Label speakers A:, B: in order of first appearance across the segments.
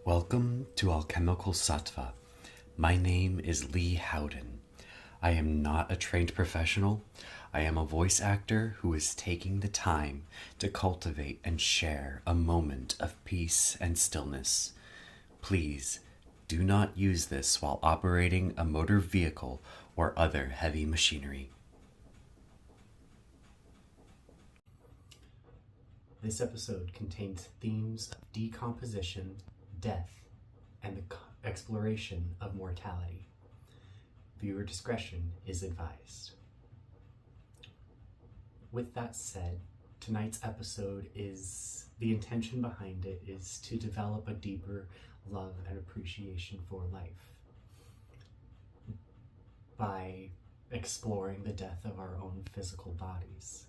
A: Welcome to Alchemical Sattva. My name is Lee Howden. I am not a trained professional. I am a voice actor who is taking the time to cultivate and share a moment of peace and stillness. Please do not use this while operating a motor vehicle or other heavy machinery.
B: This episode contains themes of decomposition, death, and the exploration of mortality. Viewer discretion is advised. With that said, tonight's episode the intention behind it is to develop a deeper love and appreciation for life by exploring the death of our own physical bodies.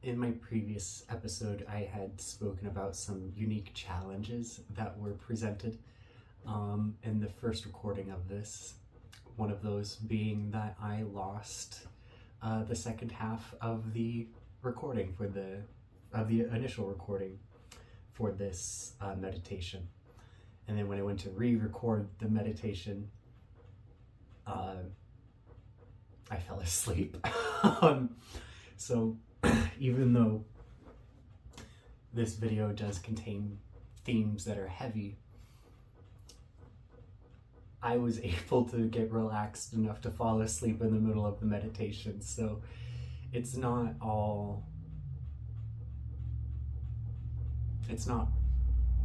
B: In my previous episode, I had spoken about some unique challenges that were presented in the first recording of this. One of those being that I lost the second half of the recording of the initial recording for this meditation. And then when I went to re-record the meditation, I fell asleep. So even though this video does contain themes that are heavy, I was able to get relaxed enough to fall asleep in the middle of the meditation. So it's not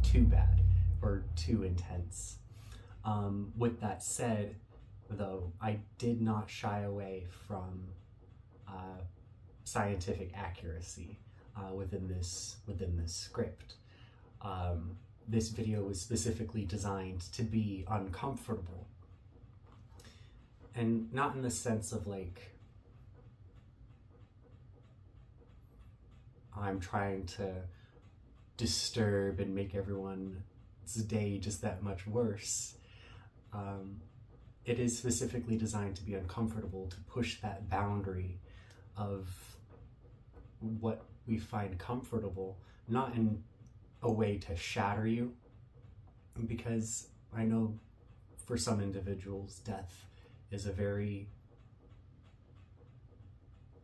B: too bad or too intense. With that said, though, I did not shy away from scientific accuracy within this script. This video was specifically designed to be uncomfortable, and not in the sense of like I'm trying to disturb and make everyone's day just that much worse. It is specifically designed to be uncomfortable, to push that boundary of what we find comfortable, not in a way to shatter you, because I know for some individuals death is a very,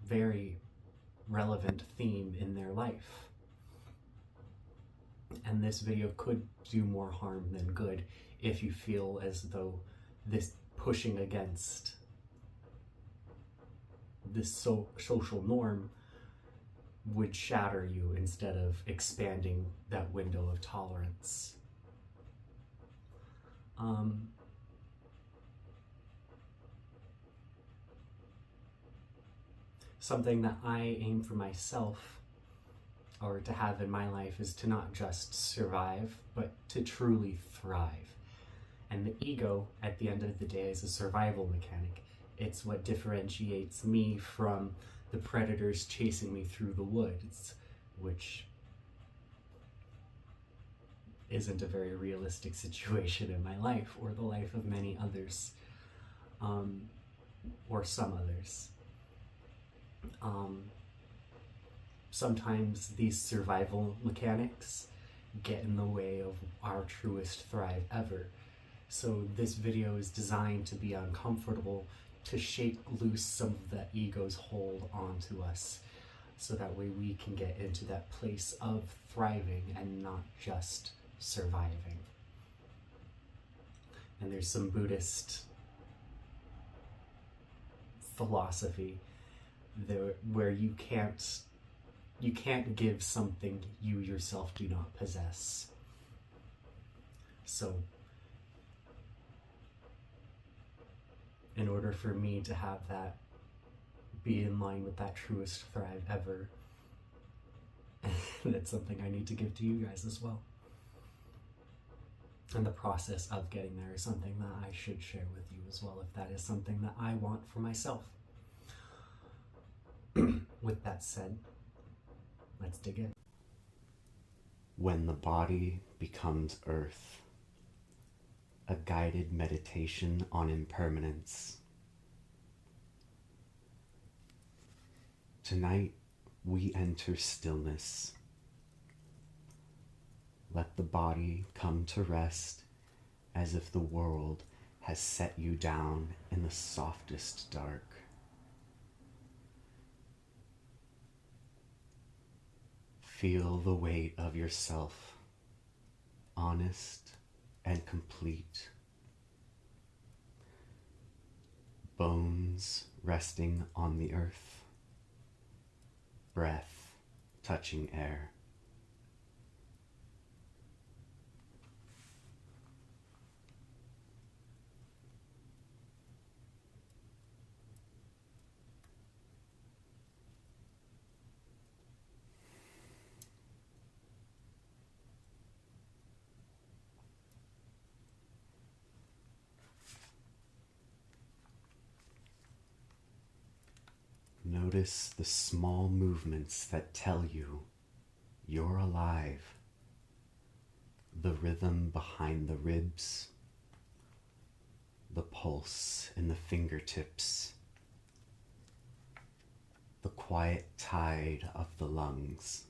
B: very relevant theme in their life, and this video could do more harm than good if you feel as though this pushing against this social norm would shatter you instead of expanding that window of tolerance. Something that I aim for myself, or to have in my life, is to not just survive, but to truly thrive. And the ego, at the end of the day, is a survival mechanic. It's what differentiates me from the predators chasing me through the woods, which isn't a very realistic situation in my life, or the life of many others, or some others. Sometimes these survival mechanics get in the way of our truest thrive ever. So this video is designed to be uncomfortable, to shake loose some of the ego's hold onto us, so that way we can get into that place of thriving and not just surviving. And there's some Buddhist philosophy there where you can't give something you yourself do not possess. So in order for me to have that be in line with that truest thrive ever, that's something I need to give to you guys as well. And the process of getting there is something that I should share with you as well, if that is something that I want for myself. With that said, let's dig in.
A: When the body becomes earth. A guided meditation on impermanence. Tonight we enter stillness. Let the body come to rest as if the world has set you down in the softest dark. Feel the weight of yourself, honest and complete. Bones resting on the earth, breath touching air. Notice the small movements that tell you you're alive. The rhythm behind the ribs, the pulse in the fingertips, the quiet tide of the lungs.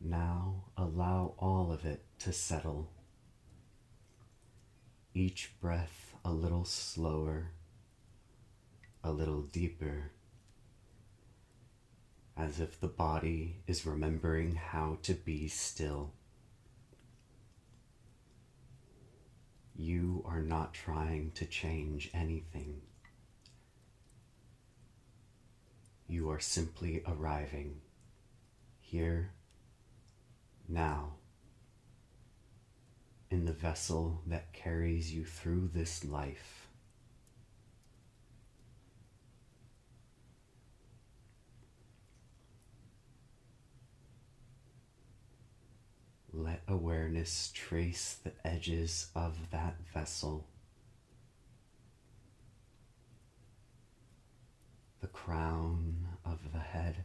A: Now allow all of it to settle. Each breath a little slower, a little deeper, as if the body is remembering how to be still. You are not trying to change anything. You are simply arriving here, now, in the vessel that carries you through this life. Let awareness trace the edges of that vessel, the crown of the head,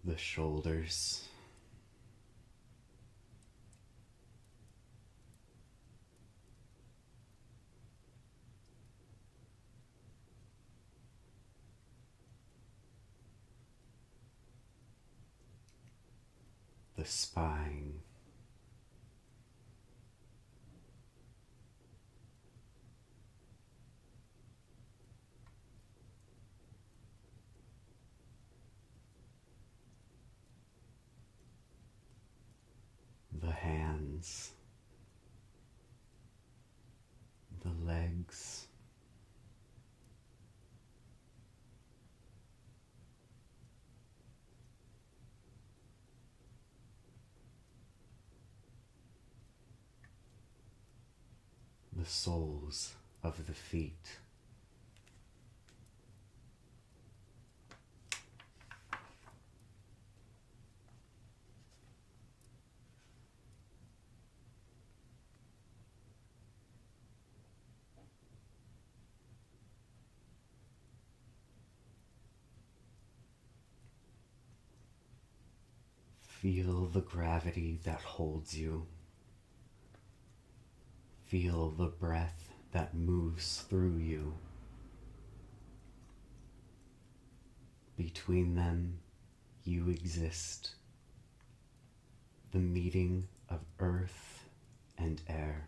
A: the shoulders, the spine, the hands, the legs, the soles of the feet. Feel the gravity that holds you. Feel the breath that moves through you. Between them, you exist. The meeting of earth and air.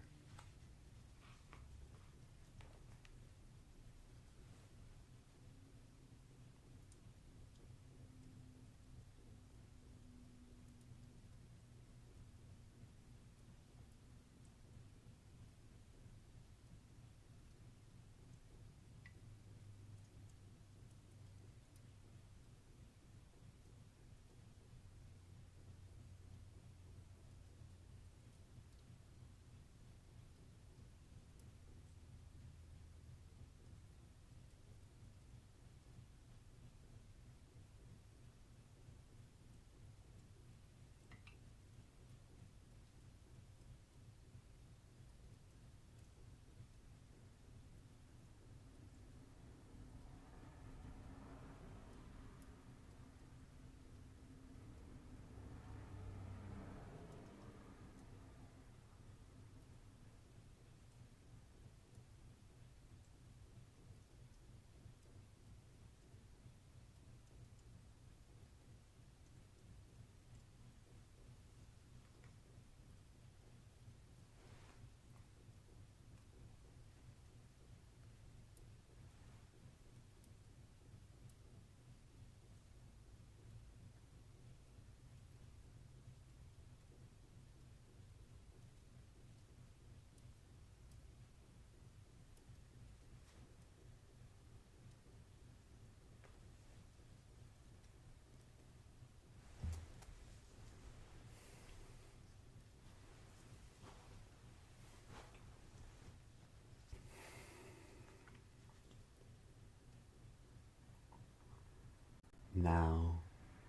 A: Now,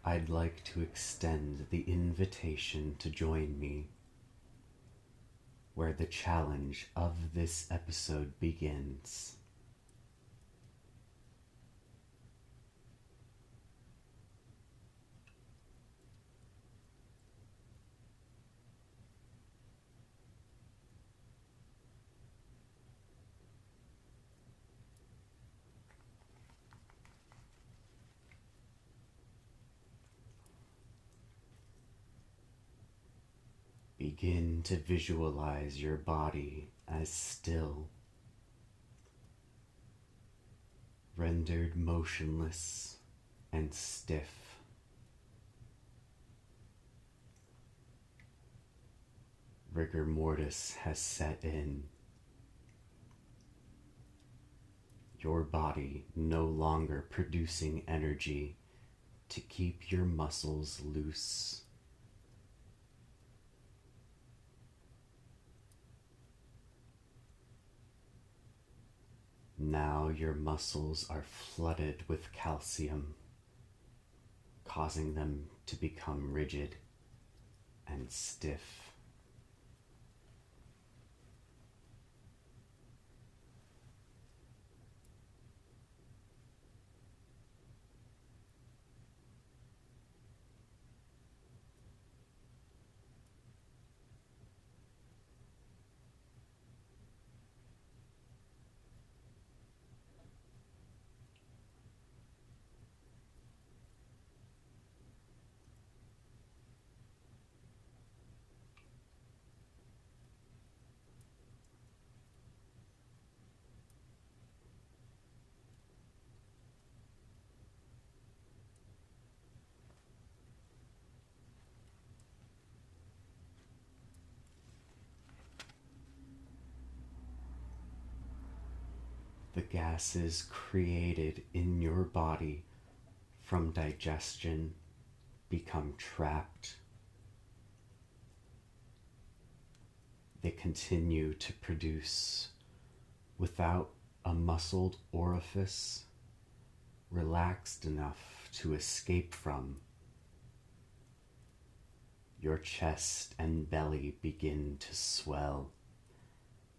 A: I'd like to extend the invitation to join me where the challenge of this episode begins. Begin to visualize your body as still, rendered motionless and stiff. Rigor mortis has set in. Your body no longer producing energy to keep your muscles loose. Now your muscles are flooded with calcium, causing them to become rigid and stiff. The gases created in your body from digestion become trapped. They continue to produce without a muscled orifice relaxed enough to escape from. Your chest and belly begin to swell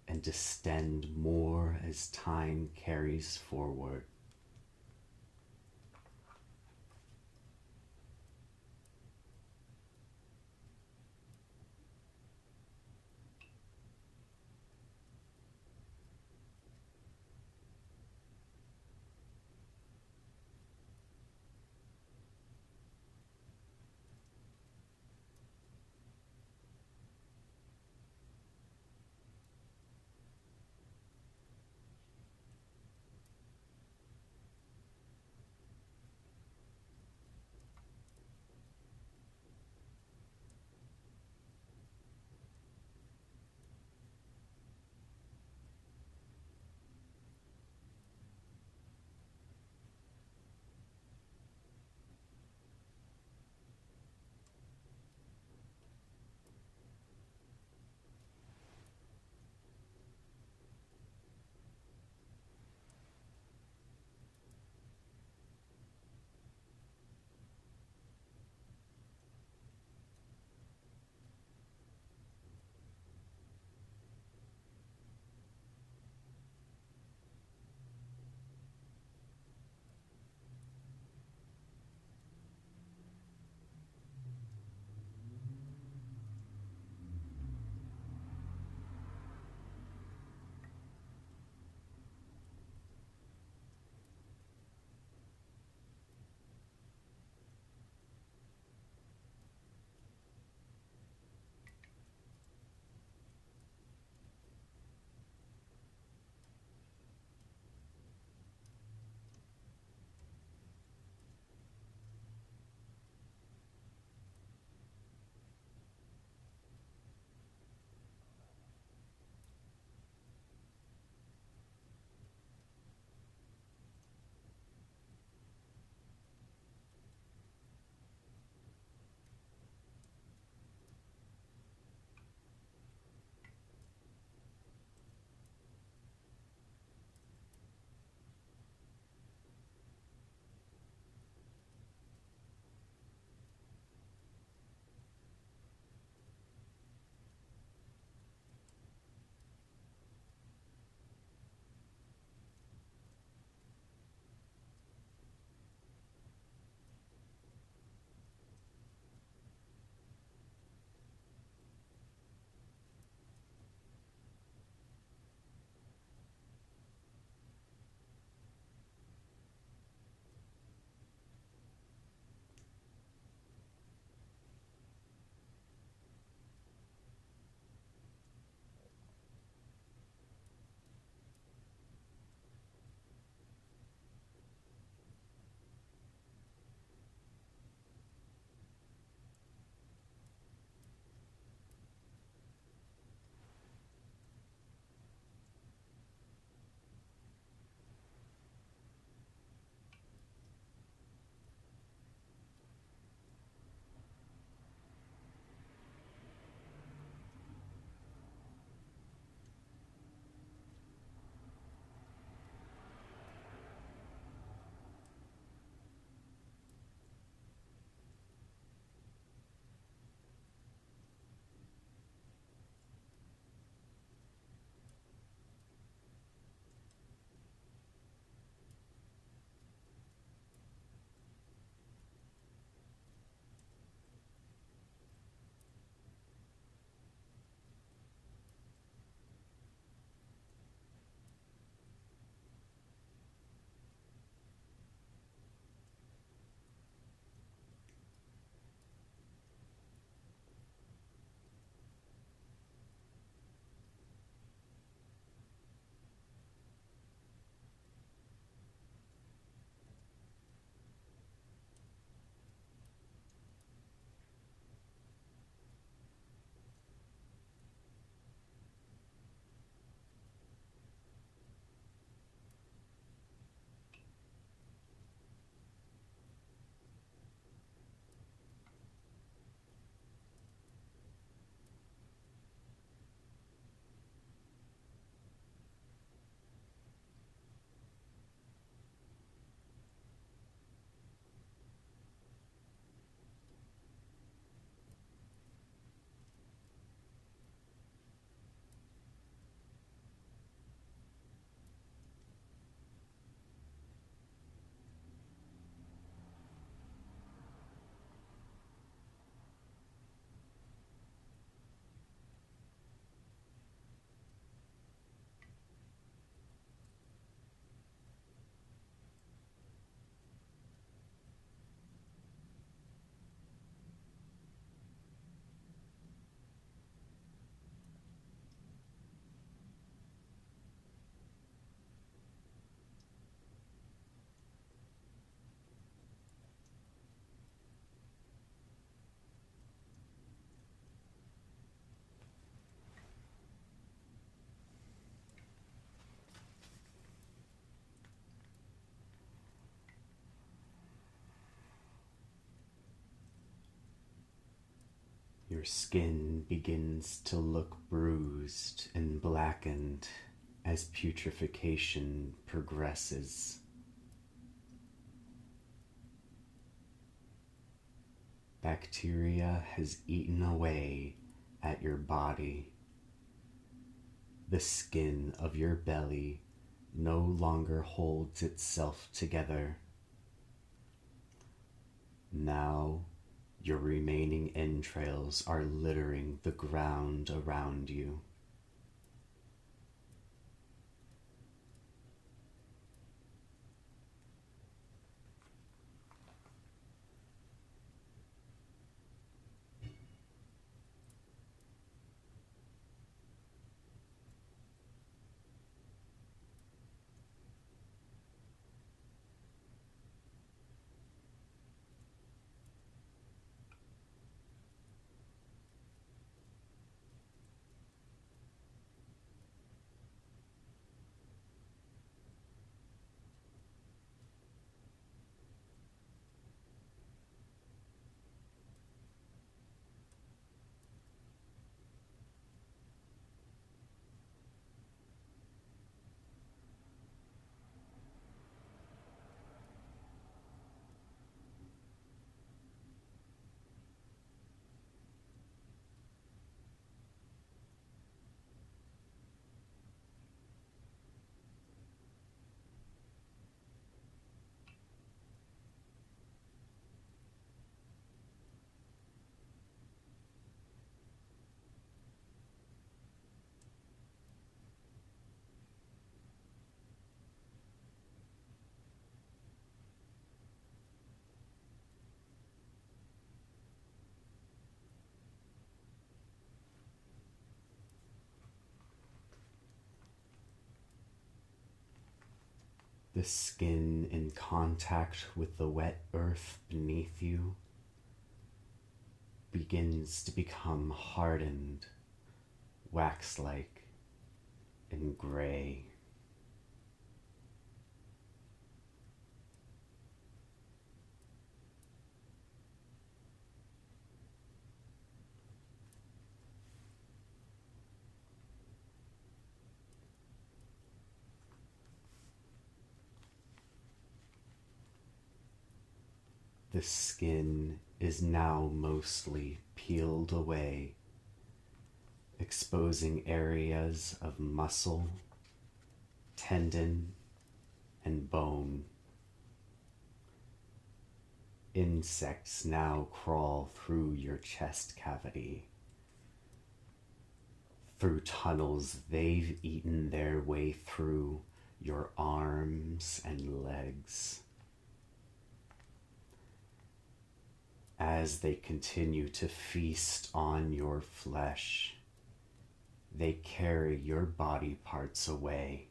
A: and distend more as time carries forward. Your skin begins to look bruised and blackened as putrefaction progresses. Bacteria has eaten away at your body. The skin of your belly no longer holds itself together. Now, your remaining entrails are littering the ground around you. The skin in contact with the wet earth beneath you begins to become hardened, wax-like, and gray. The skin is now mostly peeled away, exposing areas of muscle, tendon, and bone. Insects now crawl through your chest cavity, through tunnels they've eaten their way through your arms and legs. As they continue to feast on your flesh, they carry your body parts away.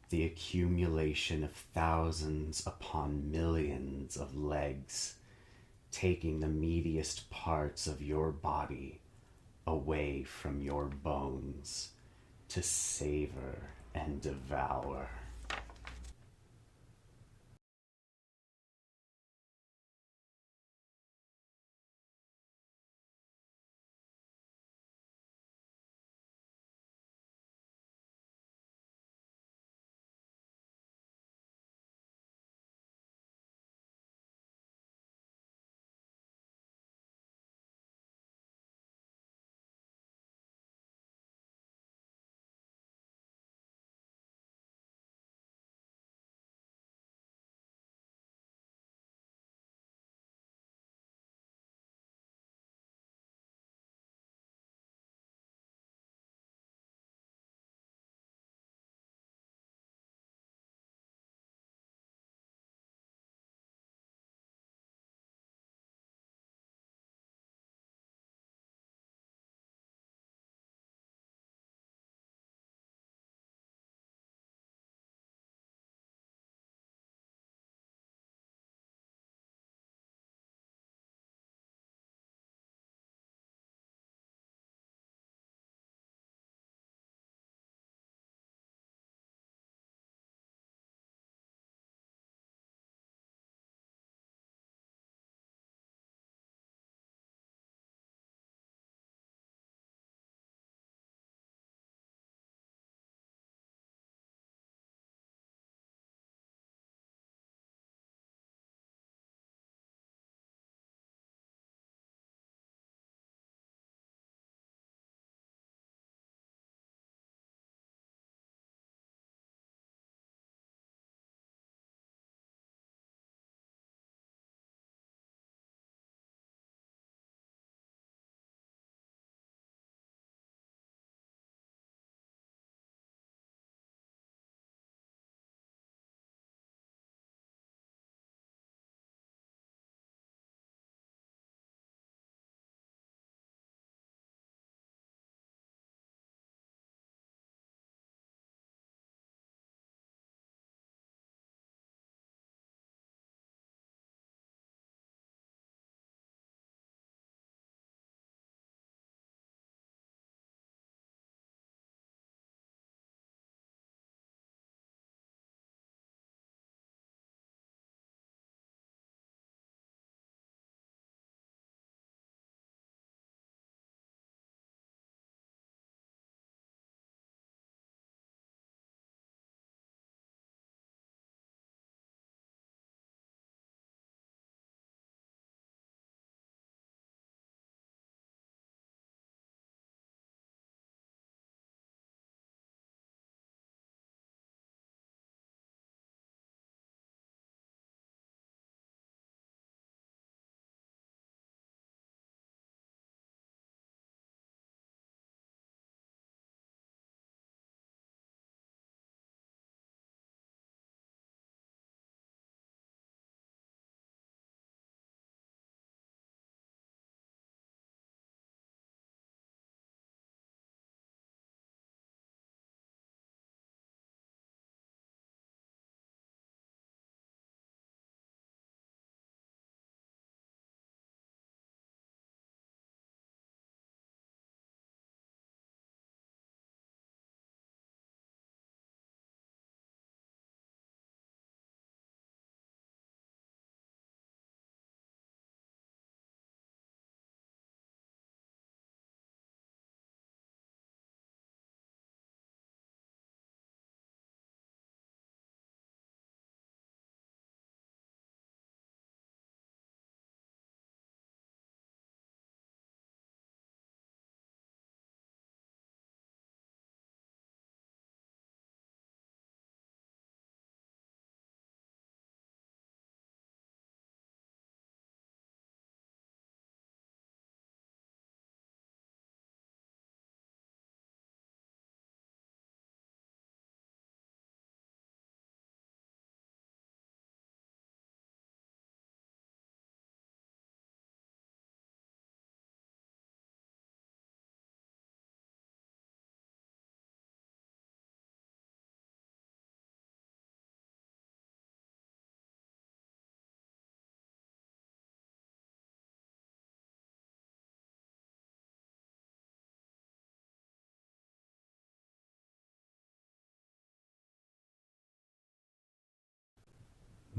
A: The accumulation of thousands upon millions of legs, taking the meatiest parts of your body away from your bones to savor and devour.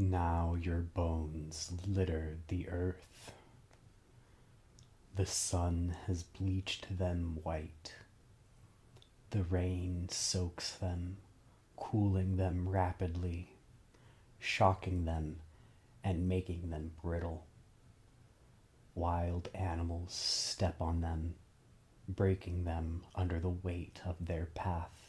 A: Now your bones litter the earth. The sun has bleached them white. The rain soaks them, cooling them rapidly, shocking them and making them brittle. Wild animals step on them, breaking them under the weight of their path.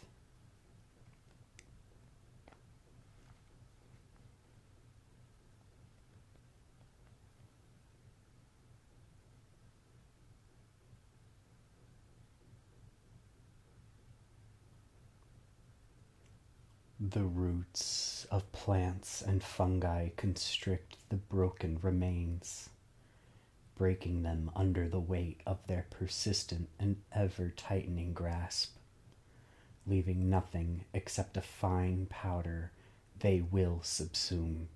A: The roots of plants and fungi constrict the broken remains, breaking them under the weight of their persistent and ever-tightening grasp, leaving nothing except a fine powder they will subsume.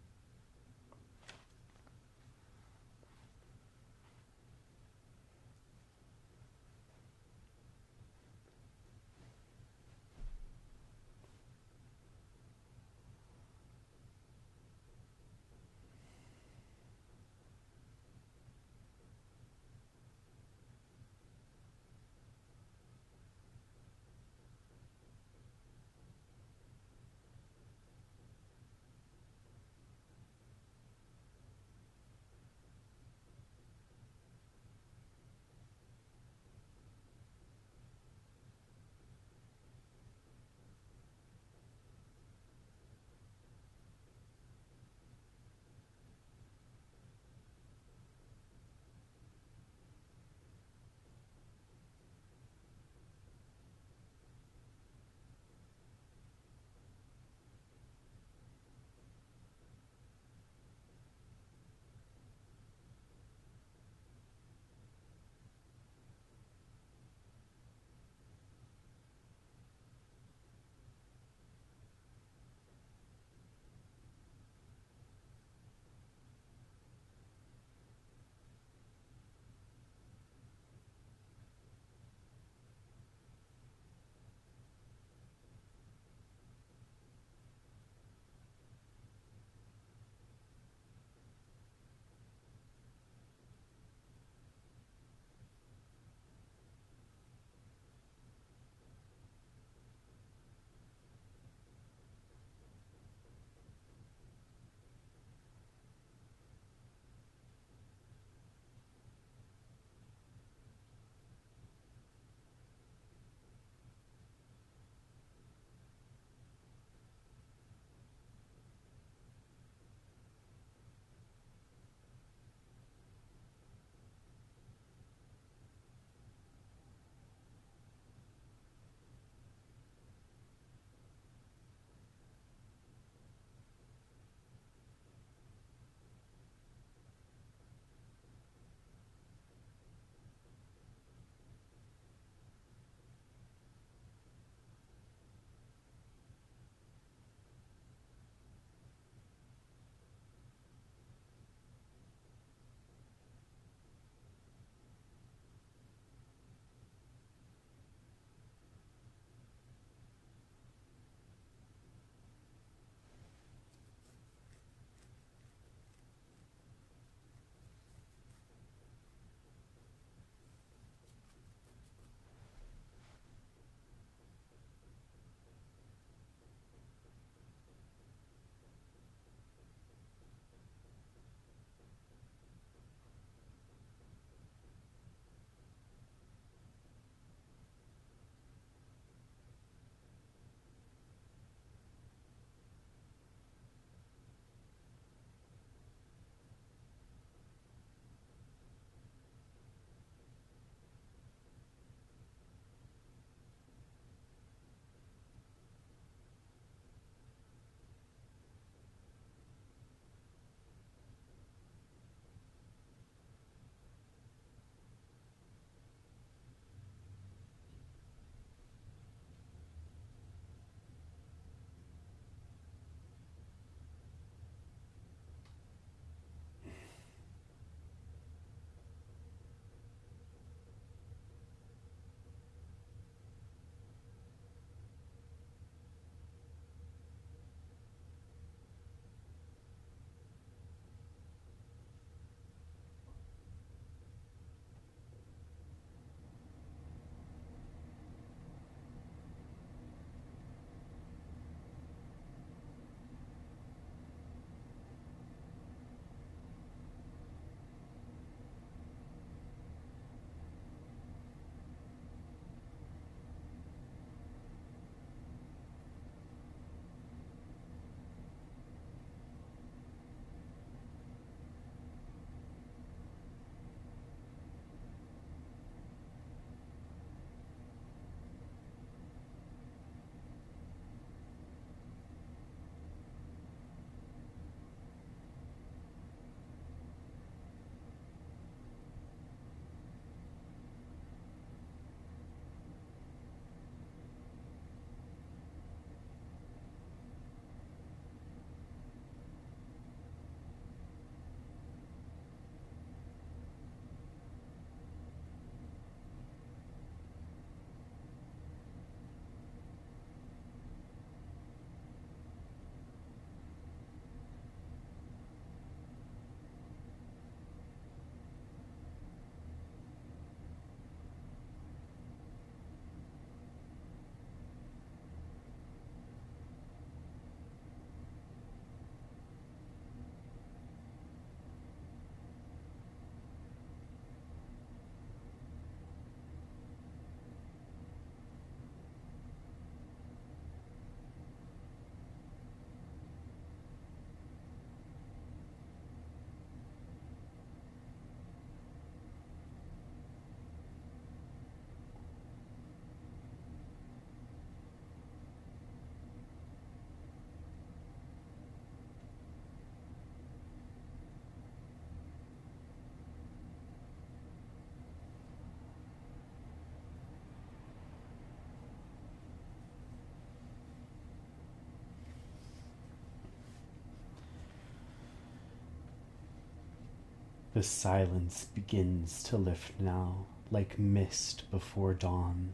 A: The silence begins to lift now, like mist before dawn.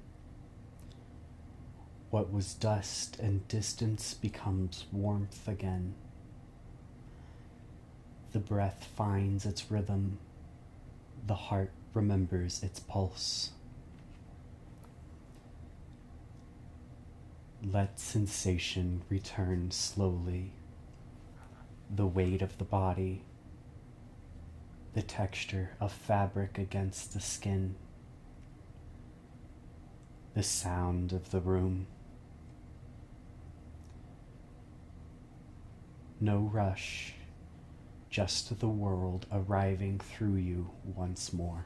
A: What was dust and distance becomes warmth again. The breath finds its rhythm. The heart remembers its pulse. Let sensation return slowly. The weight of the body, the texture of fabric against the skin, the sound of the room. No rush, just the world arriving through you once more.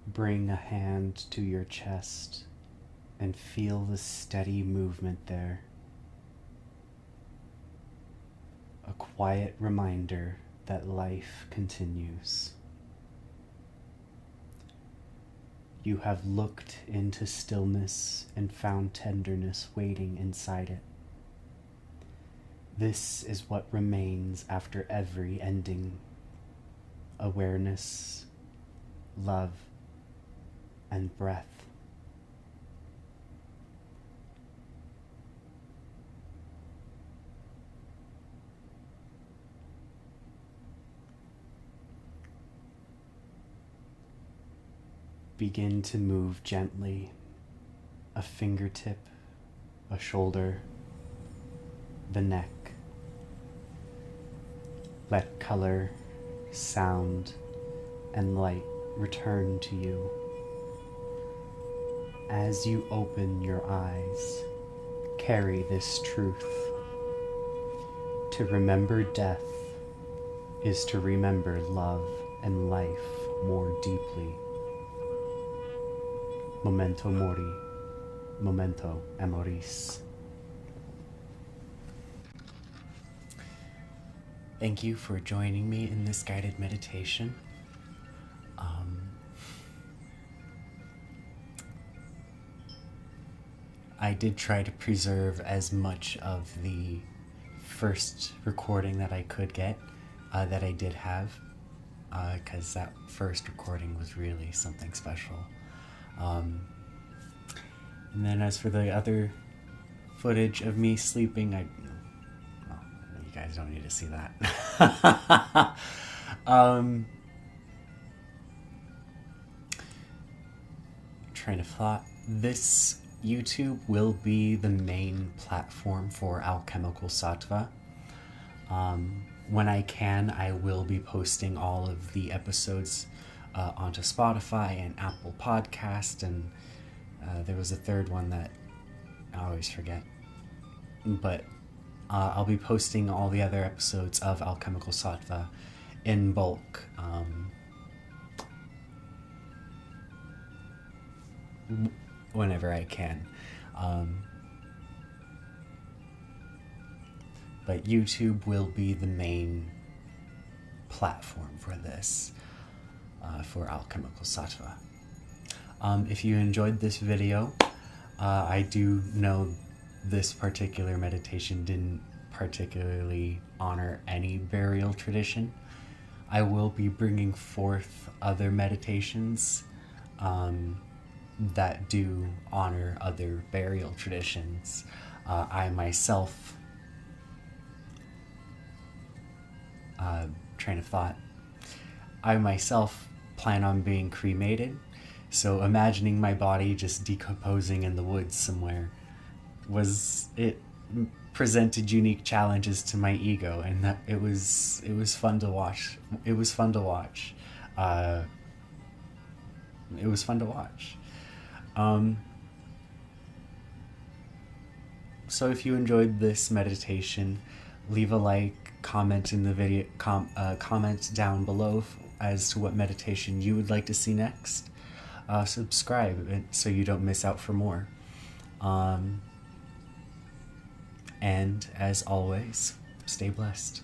A: Bring a hand to your chest and feel the steady movement there. A quiet reminder that life continues. You have looked into stillness and found tenderness waiting inside it. This is what remains after every ending. Awareness, love, and breath. Begin to move gently, a fingertip, a shoulder, the neck. Let color, sound, and light return to you. As you open your eyes, carry this truth. To remember death is to remember love and life more deeply. Memento Mori, Memento Amoris. Thank you for joining me in this guided meditation. I did try to preserve as much of the first recording that I could get, that I did have, because that first recording was really something special. And then as for the other footage of me sleeping, well, you guys don't need to see that. Train of thought. This YouTube will be the main platform for Alchemical Sattva. When I can, I will be posting all of the episodes onto Spotify and Apple Podcast, and there was a third one that I always forget. But I'll be posting all the other episodes of Alchemical Sattva in bulk. Whenever I can. But YouTube will be the main platform for this, for Alchemical Sattva. If you enjoyed this video, I do know this particular meditation didn't particularly honor any burial tradition. I will be bringing forth other meditations that do honor other burial traditions. I myself, train of thought, I myself plan on being cremated, so imagining my body just decomposing in the woods somewhere it presented unique challenges to my ego, and that it was fun to watch. It was fun to watch. So if you enjoyed this meditation, leave a like, comment in the video, comment down below as to what meditation you would like to see next. Subscribe so you don't miss out for more. And as always, stay blessed.